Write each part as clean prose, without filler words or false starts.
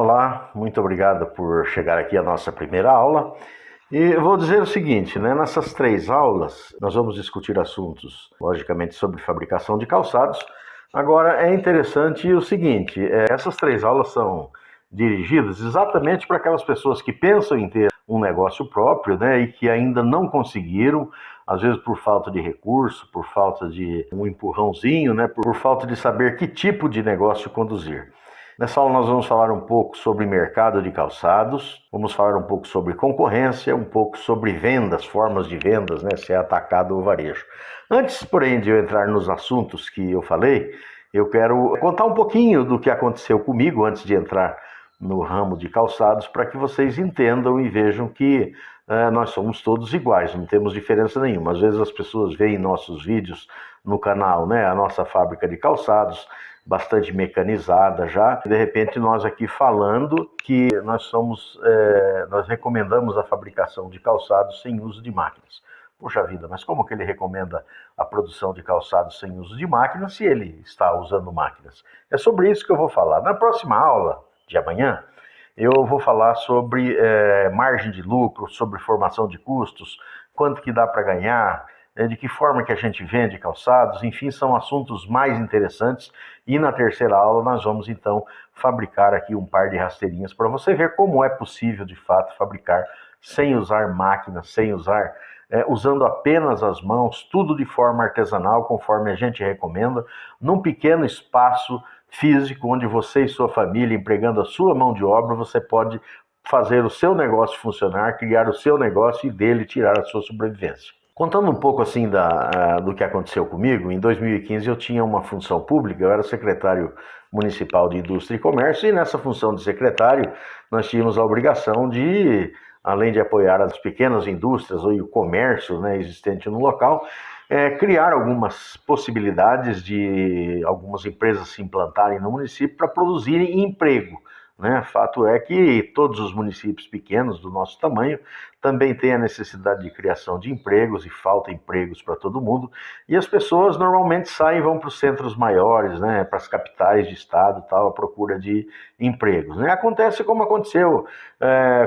Olá, muito obrigado por chegar aqui à nossa primeira aula. E eu vou dizer o seguinte, né? Nessas três aulas, nós vamos discutir assuntos, logicamente, sobre fabricação de calçados. Agora, é interessante o seguinte, essas três aulas são dirigidas exatamente para aquelas pessoas que pensam em ter um negócio próprio, né? E que ainda não conseguiram, às vezes por falta de recurso, por falta de um empurrãozinho, né? Por falta de saber que tipo de negócio conduzir. Nessa aula nós vamos falar um pouco sobre mercado de calçados, vamos falar um pouco sobre concorrência, um pouco sobre vendas, formas de vendas, né, se é atacado ou varejo. Antes, porém, de eu entrar nos assuntos que eu falei, eu quero contar um pouquinho do que aconteceu comigo antes de entrar no ramo de calçados, para que vocês entendam e vejam que nós somos todos iguais, não temos diferença nenhuma. Às vezes as pessoas veem nossos vídeos no canal, né, a nossa fábrica de calçados, bastante mecanizada já. De repente nós aqui falando que nós recomendamos a fabricação de calçados sem uso de máquinas. Puxa vida, mas como que ele recomenda a produção de calçados sem uso de máquinas se ele está usando máquinas? É sobre isso que eu vou falar. Na próxima aula de amanhã, eu vou falar sobre margem de lucro, sobre formação de custos, quanto que dá para ganhar, de que forma que a gente vende calçados, enfim, são assuntos mais interessantes. E na terceira aula nós vamos então fabricar aqui um par de rasteirinhas para você ver como é possível de fato fabricar sem usar máquinas, usando apenas as mãos, tudo de forma artesanal, conforme a gente recomenda, num pequeno espaço físico onde você e sua família, empregando a sua mão de obra, você pode fazer o seu negócio funcionar, criar o seu negócio e dele tirar a sua sobrevivência. Contando um pouco assim do que aconteceu comigo, em 2015 eu tinha uma função pública, eu era secretário municipal de Indústria e Comércio, e nessa função de secretário nós tínhamos a obrigação de, além de apoiar as pequenas indústrias ou o comércio, né, existente no local, criar algumas possibilidades de algumas empresas se implantarem no município para produzirem emprego. Né? Fato é que todos os municípios pequenos do nosso tamanho também têm a necessidade de criação de empregos e falta empregos para todo mundo, e as pessoas normalmente saem e vão para os centros maiores, né, para as capitais de estado, tal, à procura de empregos. Né? Acontece como aconteceu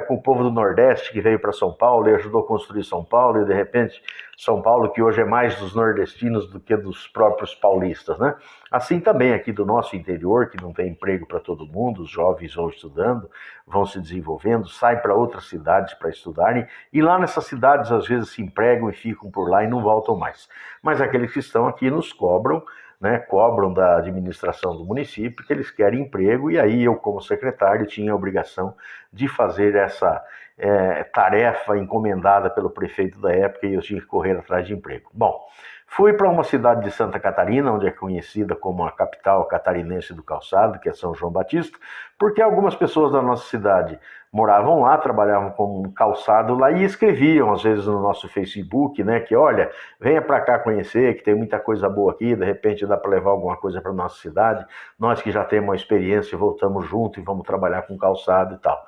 com o povo do Nordeste que veio para São Paulo e ajudou a construir São Paulo, e de repente São Paulo, que hoje é mais dos nordestinos do que dos próprios paulistas, né? Assim também aqui do nosso interior, que não tem emprego para todo mundo, os jovens vão estudando, vão se desenvolvendo, saem para outras cidades para estudarem, e lá nessas cidades às vezes se empregam e ficam por lá e não voltam mais. Mas aqueles que estão aqui nos cobram, né, cobram da administração do município que eles querem emprego, e aí eu, como secretário, tinha a obrigação de fazer essa tarefa encomendada pelo prefeito da época, e eu tinha que correr atrás de emprego. Bom, fui para uma cidade de Santa Catarina, onde é conhecida como a capital catarinense do calçado, que é São João Batista, porque algumas pessoas da nossa cidade moravam lá, trabalhavam como calçado lá e escreviam, às vezes, no nosso Facebook, né, que olha, venha para cá conhecer, que tem muita coisa boa aqui, de repente dá para levar alguma coisa para nossa cidade, nós que já temos uma experiência, voltamos junto e vamos trabalhar com calçado e tal.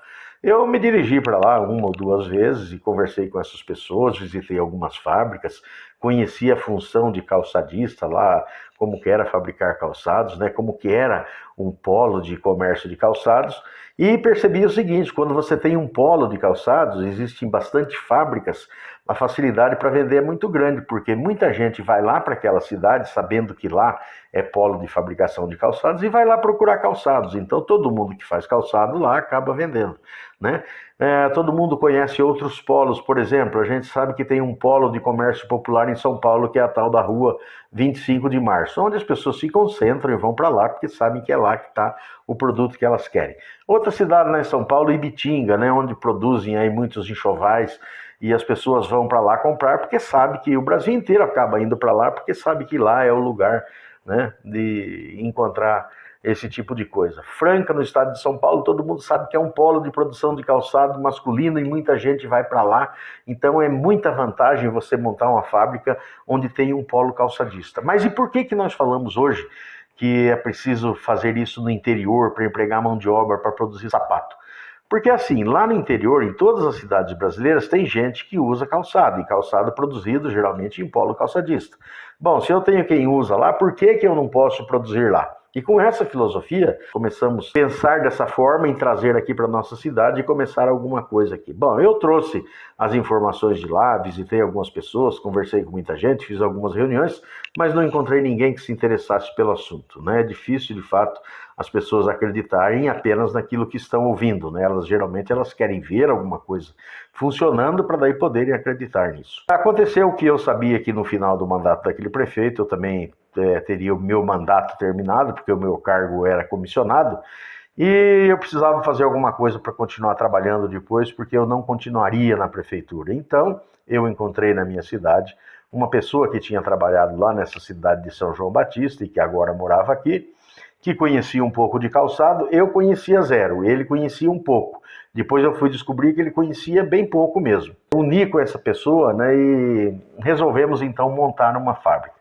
Eu me dirigi para lá uma ou duas vezes e conversei com essas pessoas, visitei algumas fábricas, conheci a função de calçadista lá, como que era fabricar calçados, né, como que era um polo de comércio de calçados, e percebi o seguinte: quando você tem um polo de calçados, existem bastante fábricas, a facilidade para vender é muito grande, porque muita gente vai lá para aquela cidade sabendo que lá é polo de fabricação de calçados e vai lá procurar calçados. Então todo mundo que faz calçado lá acaba vendendo, né? Todo mundo conhece outros polos, por exemplo, a gente sabe que tem um polo de comércio popular em São Paulo, que é a tal da rua 25 de março, onde as pessoas se concentram e vão para lá, porque sabem que é lá que está o produto que elas querem. Outra cidade lá em São Paulo, Ibitinga, né, onde produzem aí muitos enxovais, e as pessoas vão para lá comprar, porque sabe que o Brasil inteiro acaba indo para lá, porque sabe que lá é o lugar, né, de encontrar esse tipo de coisa. Franca, no estado de São Paulo, todo mundo sabe que é um polo de produção de calçado masculino e muita gente vai para lá, então é muita vantagem você montar uma fábrica onde tem um polo calçadista. Mas e por que nós falamos hoje que é preciso fazer isso no interior para empregar mão de obra para produzir sapato? Porque assim, lá no interior, em todas as cidades brasileiras, tem gente que usa calçado, e calçado produzido geralmente em polo calçadista. Bom, se eu tenho quem usa lá, por que eu não posso produzir lá? E com essa filosofia, começamos a pensar dessa forma em trazer aqui para a nossa cidade e começar alguma coisa aqui. Bom, eu trouxe as informações de lá, visitei algumas pessoas, conversei com muita gente, fiz algumas reuniões, mas não encontrei ninguém que se interessasse pelo assunto, né? É difícil, de fato, as pessoas acreditarem apenas naquilo que estão ouvindo, né? Geralmente elas querem ver alguma coisa funcionando para daí poderem acreditar nisso. Aconteceu que eu sabia que no final do mandato daquele prefeito eu também teria o meu mandato terminado, porque o meu cargo era comissionado, e eu precisava fazer alguma coisa para continuar trabalhando depois, porque eu não continuaria na prefeitura. Então, eu encontrei na minha cidade uma pessoa que tinha trabalhado lá nessa cidade de São João Batista e que agora morava aqui, que conhecia um pouco de calçado, eu conhecia zero, ele conhecia um pouco. Depois eu fui descobrir que ele conhecia bem pouco mesmo. Uni com essa pessoa, né, e resolvemos então montar uma fábrica.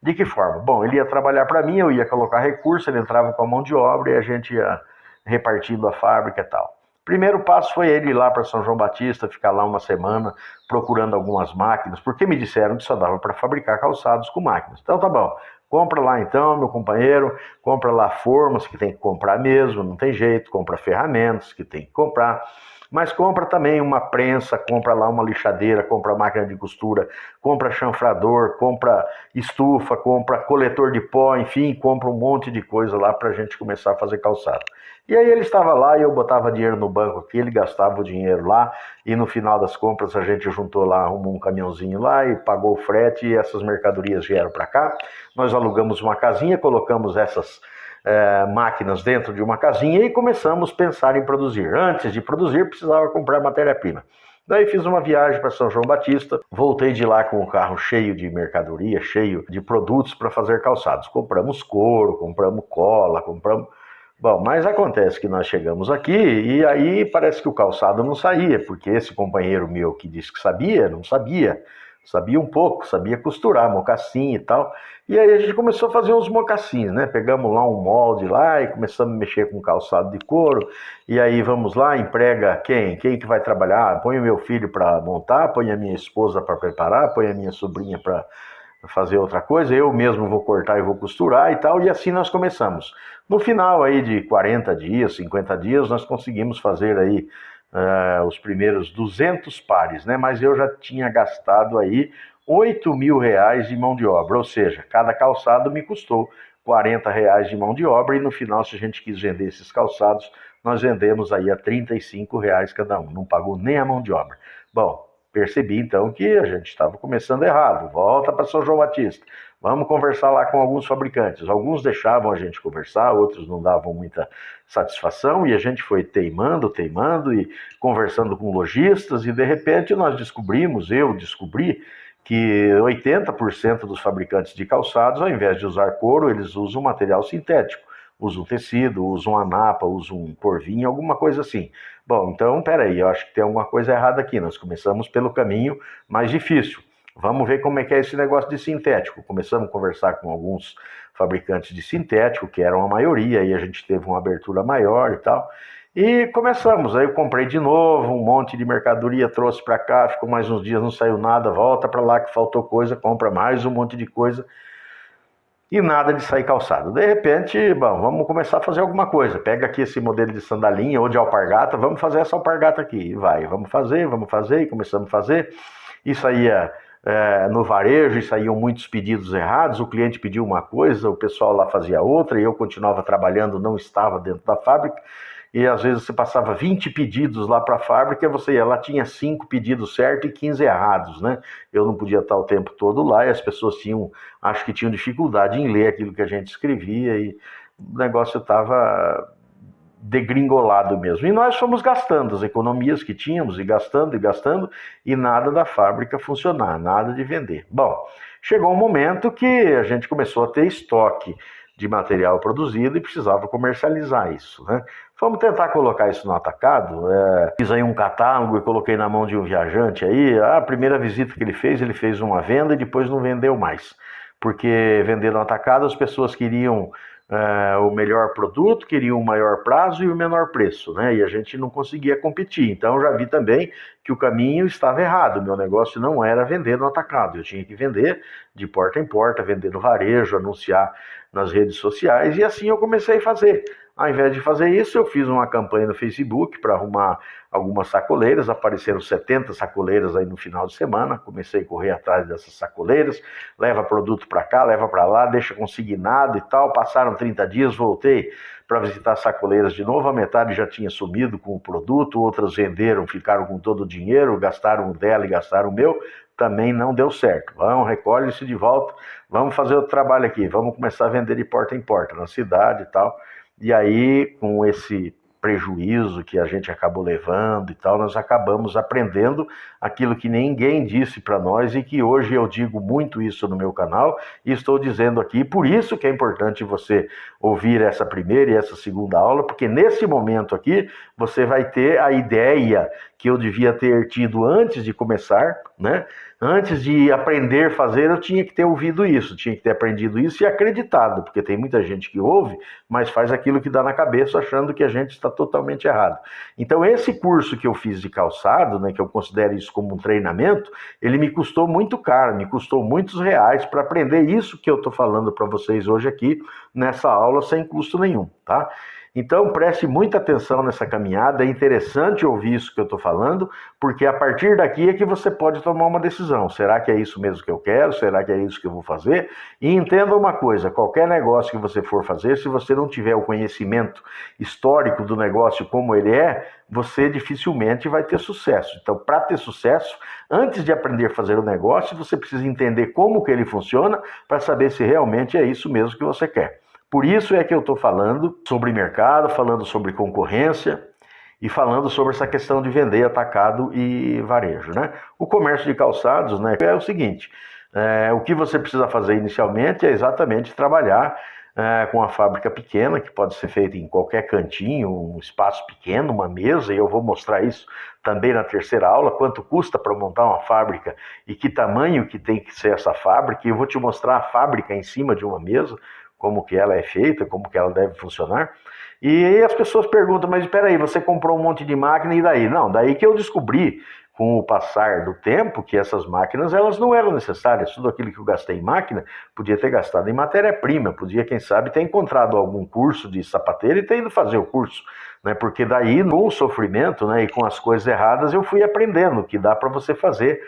De que forma? Bom, ele ia trabalhar para mim, eu ia colocar recurso, ele entrava com a mão de obra e a gente ia repartindo a fábrica e tal. Primeiro passo foi ele ir lá para São João Batista, ficar lá uma semana procurando algumas máquinas, porque me disseram que só dava para fabricar calçados com máquinas. Então tá bom, compra lá então, meu companheiro, compra lá formas que tem que comprar mesmo, não tem jeito, compra ferramentas que tem que comprar, mas compra também uma prensa, compra lá uma lixadeira, compra máquina de costura, compra chanfrador, compra estufa, compra coletor de pó, enfim, compra um monte de coisa lá para a gente começar a fazer calçado. E aí ele estava lá e eu botava dinheiro no banco aqui, ele gastava o dinheiro lá e no final das compras a gente juntou lá, arrumou um caminhãozinho lá e pagou o frete e essas mercadorias vieram para cá. Nós alugamos uma casinha, colocamos essas máquinas dentro de uma casinha e começamos a pensar em produzir. Antes de produzir, precisava comprar matéria-prima. Daí fiz uma viagem para São João Batista, voltei de lá com o carro cheio de mercadoria, cheio de produtos para fazer calçados. Compramos couro, compramos cola, compramos... Bom, mas acontece que nós chegamos aqui e aí parece que o calçado não saía, porque esse companheiro meu que disse que sabia, não sabia. Sabia um pouco, sabia costurar, mocassim e tal. E aí a gente começou a fazer uns mocassins, né? Pegamos lá um molde lá e começamos a mexer com calçado de couro. E aí vamos lá, emprega quem? Quem que vai trabalhar? Põe o meu filho para montar, põe a minha esposa para preparar, põe a minha sobrinha para fazer outra coisa, eu mesmo vou cortar e vou costurar e tal, e assim nós começamos. No final aí de 40 dias, 50 dias, nós conseguimos fazer aí os primeiros 200 pares, né? Mas eu já tinha gastado aí R$ 8.000 de mão de obra, ou seja, cada calçado me custou R$ 40 de mão de obra e no final, se a gente quis vender esses calçados, nós vendemos aí a R$ 35 cada um, não pagou nem a mão de obra. Bom, percebi então que a gente estava começando errado, volta para São João Batista, vamos conversar lá com alguns fabricantes. Alguns deixavam a gente conversar, outros não davam muita satisfação e a gente foi teimando e conversando com lojistas e de repente nós descobrimos, eu descobri, que 80% dos fabricantes de calçados, ao invés de usar couro, eles usam material sintético. Usam tecido, usam anapa, usam porvinho, alguma coisa assim. Bom, então, peraí, eu acho que tem alguma coisa errada aqui. Nós começamos pelo caminho mais difícil. Vamos ver como é que é esse negócio de sintético. Começamos a conversar com alguns fabricantes de sintético, que eram a maioria, e a gente teve uma abertura maior e tal. E começamos, aí eu comprei de novo, um monte de mercadoria, trouxe para cá, ficou mais uns dias, não saiu nada, volta para lá que faltou coisa, compra mais um monte de coisa. E nada de sair calçado. De repente, bom, vamos começar a fazer alguma coisa. Pega aqui esse modelo de sandalinha ou de alpargata, vamos fazer essa alpargata aqui. E vai, vamos fazer, e começamos a fazer. Isso aí no varejo, e saíam muitos pedidos errados, o cliente pediu uma coisa, o pessoal lá fazia outra, e eu continuava trabalhando, não estava dentro da fábrica, e às vezes você passava 20 pedidos lá para a fábrica, e você ia lá, tinha 5 pedidos certos e 15 errados, né? Eu não podia estar o tempo todo lá, e as pessoas acho que tinham dificuldade em ler aquilo que a gente escrevia, e o negócio estava degringolado mesmo. E nós fomos gastando as economias que tínhamos, e gastando, e nada da fábrica funcionar, nada de vender. Bom, chegou um momento que a gente começou a ter estoque de material produzido e precisava comercializar isso, né? Vamos tentar colocar isso no atacado. Fiz aí um catálogo e coloquei na mão de um viajante aí. A primeira visita que ele fez uma venda e depois não vendeu mais. Porque vender no atacado as pessoas queriam o melhor produto, queriam o maior prazo e o menor preço, né? E a gente não conseguia competir. Então eu já vi também que o caminho estava errado. Meu negócio não era vender no atacado. Eu tinha que vender de porta em porta, vender no varejo, anunciar nas redes sociais, e assim eu comecei a fazer. Ao invés de fazer isso, eu fiz uma campanha no Facebook para arrumar algumas sacoleiras, apareceram 70 sacoleiras aí no final de semana, comecei a correr atrás dessas sacoleiras, leva produto para cá, leva para lá, deixa consignado e tal, passaram 30 dias, voltei para visitar sacoleiras de novo, a metade já tinha sumido com o produto, outras venderam, ficaram com todo o dinheiro, gastaram o dela e gastaram o meu, também não deu certo. Vamos, recolhe isso de volta, vamos fazer outro trabalho aqui, vamos começar a vender de porta em porta, na cidade e tal. E aí, com esse prejuízo que a gente acabou levando e tal, nós acabamos aprendendo aquilo que ninguém disse para nós e que hoje eu digo muito isso no meu canal e estou dizendo aqui. Por isso que é importante você ouvir essa primeira e essa segunda aula, porque nesse momento aqui você vai ter a ideia que eu devia ter tido antes de começar, né? Antes de aprender a fazer, eu tinha que ter ouvido isso, tinha que ter aprendido isso e acreditado, porque tem muita gente que ouve, mas faz aquilo que dá na cabeça, achando que a gente está totalmente errado. Então, esse curso que eu fiz de calçado, né, que eu considero isso como um treinamento, ele me custou muito caro, me custou muitos reais para aprender isso que eu estou falando para vocês hoje aqui, nessa aula, sem custo nenhum, tá? Então, preste muita atenção nessa caminhada, é interessante ouvir isso que eu estou falando, porque a partir daqui é que você pode tomar uma decisão. Será que é isso mesmo que eu quero? Será que é isso que eu vou fazer? E entenda uma coisa, qualquer negócio que você for fazer, se você não tiver o conhecimento histórico do negócio como ele é, você dificilmente vai ter sucesso. Então, para ter sucesso, antes de aprender a fazer o negócio, você precisa entender como que ele funciona para saber se realmente é isso mesmo que você quer. Por isso é que eu estou falando sobre mercado, falando sobre concorrência e falando sobre essa questão de vender atacado e varejo, né? O comércio de calçados, né, é o seguinte, o que você precisa fazer inicialmente é exatamente trabalhar com a fábrica pequena, que pode ser feita em qualquer cantinho, um espaço pequeno, uma mesa, e eu vou mostrar isso também na terceira aula, quanto custa para montar uma fábrica e que tamanho que tem que ser essa fábrica, e eu vou te mostrar a fábrica em cima de uma mesa, como que ela é feita, como que ela deve funcionar. E aí as pessoas perguntam, mas espera aí, você comprou um monte de máquina e daí? Não, daí que eu descobri, com o passar do tempo, que essas máquinas elas não eram necessárias. Tudo aquilo que eu gastei em máquina, podia ter gastado em matéria-prima, podia, quem sabe, ter encontrado algum curso de sapateiro e ter ido fazer o curso. Né? Porque daí, no sofrimento, né, e com as coisas erradas, eu fui aprendendo que dá para você fazer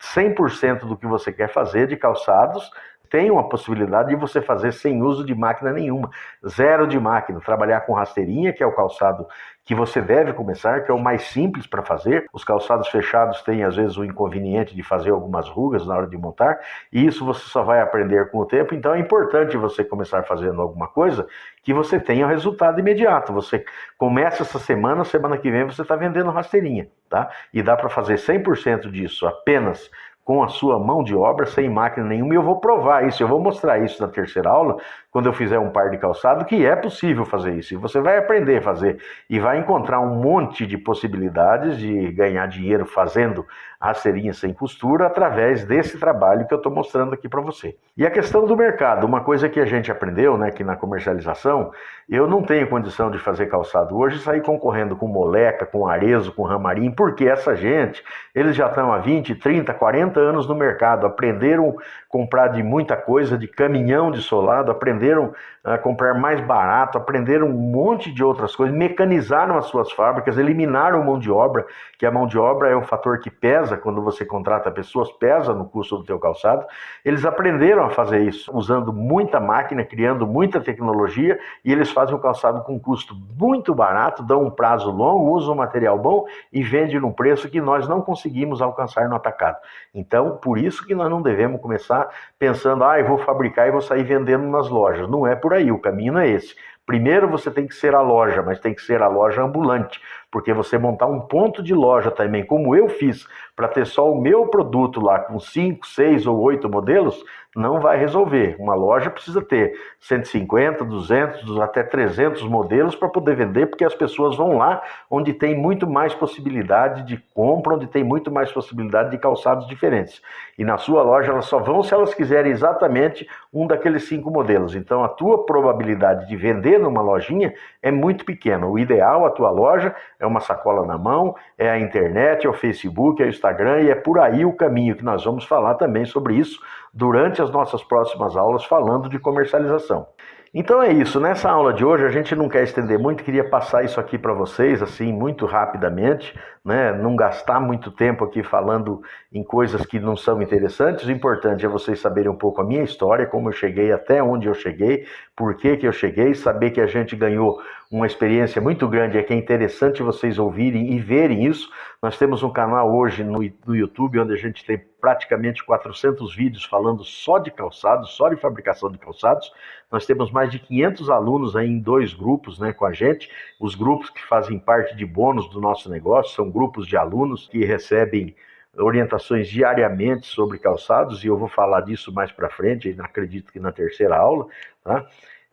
100% do que você quer fazer de calçados. Tem uma possibilidade de você fazer sem uso de máquina nenhuma, zero de máquina, trabalhar com rasteirinha, que é o calçado que você deve começar, que é o mais simples para fazer. Os calçados fechados têm, às vezes, o inconveniente de fazer algumas rugas na hora de montar, e isso você só vai aprender com o tempo, então é importante você começar fazendo alguma coisa que você tenha resultado imediato. Você começa essa semana que vem você está vendendo rasteirinha, tá? E dá para fazer 100% disso apenas com a sua mão de obra, sem máquina nenhuma, e eu vou provar isso, eu vou mostrar isso na terceira aula, quando eu fizer um par de calçado, que é possível fazer isso, e você vai aprender a fazer, e vai encontrar um monte de possibilidades de ganhar dinheiro fazendo rasteirinha sem costura, através desse trabalho que eu estou mostrando aqui para você. E a questão do mercado, uma coisa que a gente aprendeu, né, que na comercialização, eu não tenho condição de fazer calçado hoje e sair concorrendo com Moleca, com Arezzo, com Ramarim, porque essa gente, eles já estão há 20, 30, 40 anos no mercado, aprenderam a comprar de muita coisa, de caminhão de solado, aprenderam a comprar mais barato, aprenderam um monte de outras coisas, mecanizaram as suas fábricas, eliminaram mão de obra, que a mão de obra é um fator que pesa quando você contrata pessoas, pesa no custo do teu calçado. Eles aprenderam a fazer isso, usando muita máquina, criando muita tecnologia, e eles fazem o calçado com um custo muito barato, dão um prazo longo, usam um material bom e vendem num preço que nós não conseguimos alcançar no atacado. Então, por isso que nós não devemos começar pensando, eu vou fabricar e vou sair vendendo nas lojas. Não é por aí, o caminho não é esse. Primeiro você tem que ser a loja, mas tem que ser a loja ambulante, porque você montar um ponto de loja também, como eu fiz, para ter só o meu produto lá com 5, 6 ou 8 modelos, não vai resolver. Uma loja precisa ter 150, 200, até 300 modelos para poder vender, porque as pessoas vão lá onde tem muito mais possibilidade de compra, onde tem muito mais possibilidade de calçados diferentes. E na sua loja elas só vão se elas quiserem exatamente um daqueles 5 modelos. Então a tua probabilidade de vender numa lojinha é muito pequena. O ideal, a tua loja, é uma sacola na mão, é a internet, é o Facebook, é o Instagram, e é por aí o caminho que nós vamos falar também sobre isso durante as nossas próximas aulas falando de comercialização. Então é isso, nessa aula de hoje a gente não quer estender muito, queria passar isso aqui para vocês, assim, muito rapidamente, né? Não gastar muito tempo aqui falando em coisas que não são interessantes. O importante é vocês saberem um pouco a minha história, como eu cheguei até onde eu cheguei, por que que eu cheguei, saber que a gente ganhou uma experiência muito grande, é que é interessante vocês ouvirem e verem isso. Nós temos um canal hoje no YouTube, onde a gente tem praticamente 400 vídeos falando só de calçados, só de fabricação de calçados. Nós temos mais de 500 alunos aí em 2 grupos, né, com a gente. Os grupos que fazem parte de bônus do nosso negócio são grupos de alunos que recebem orientações diariamente sobre calçados, e eu vou falar disso mais para frente, acredito que na terceira aula, tá?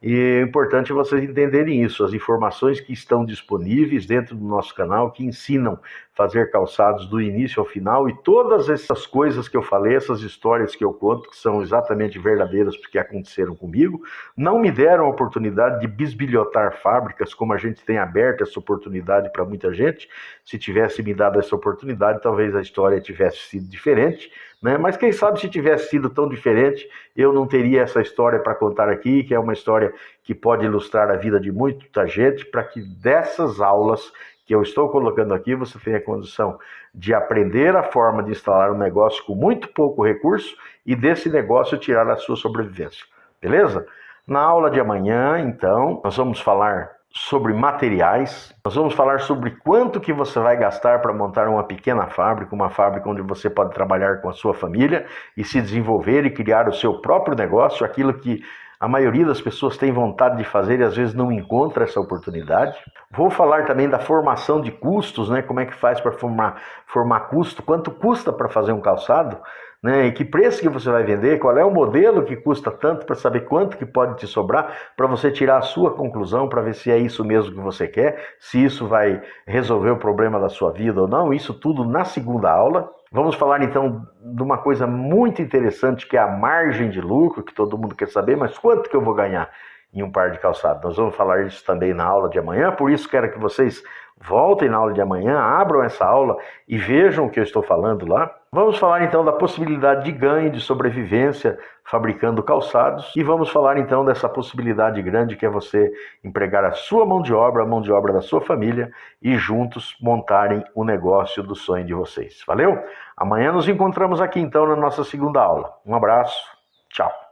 E é importante vocês entenderem isso, as informações que estão disponíveis dentro do nosso canal, que ensinam a fazer calçados do início ao final, e todas essas coisas que eu falei, essas histórias que eu conto, que são exatamente verdadeiras porque aconteceram comigo, não me deram a oportunidade de bisbilhotar fábricas, como a gente tem aberto essa oportunidade para muita gente. Se tivesse me dado essa oportunidade, talvez a história tivesse sido diferente, né? Mas quem sabe se tivesse sido tão diferente, eu não teria essa história para contar aqui, que é uma história que pode ilustrar a vida de muita gente, para que dessas aulas que eu estou colocando aqui, você tenha condição de aprender a forma de instalar um negócio com muito pouco recurso e desse negócio tirar a sua sobrevivência. Beleza? Na aula de amanhã, então, nós vamos falar sobre materiais, nós vamos falar sobre quanto que você vai gastar para montar uma pequena fábrica, uma fábrica onde você pode trabalhar com a sua família e se desenvolver e criar o seu próprio negócio, aquilo que a maioria das pessoas tem vontade de fazer e às vezes não encontra essa oportunidade. Vou falar também da formação de custos, né? Como é que faz para formar custo, quanto custa para fazer um calçado, né? E que preço que você vai vender, qual é o modelo que custa tanto, para saber quanto que pode te sobrar, para você tirar a sua conclusão, para ver se é isso mesmo que você quer, se isso vai resolver o problema da sua vida ou não. Isso tudo na segunda aula. Vamos falar então de uma coisa muito interessante, que é a margem de lucro, que todo mundo quer saber, mas quanto que eu vou ganhar em um par de calçado? Nós vamos falar isso também na aula de amanhã, por isso quero que vocês voltem na aula de amanhã, abram essa aula e vejam o que eu estou falando lá. Vamos falar então da possibilidade de ganho, de sobrevivência fabricando calçados, e vamos falar então dessa possibilidade grande que é você empregar a sua mão de obra, a mão de obra da sua família, e juntos montarem o negócio do sonho de vocês. Valeu? Amanhã nos encontramos aqui então na nossa segunda aula. Um abraço, tchau.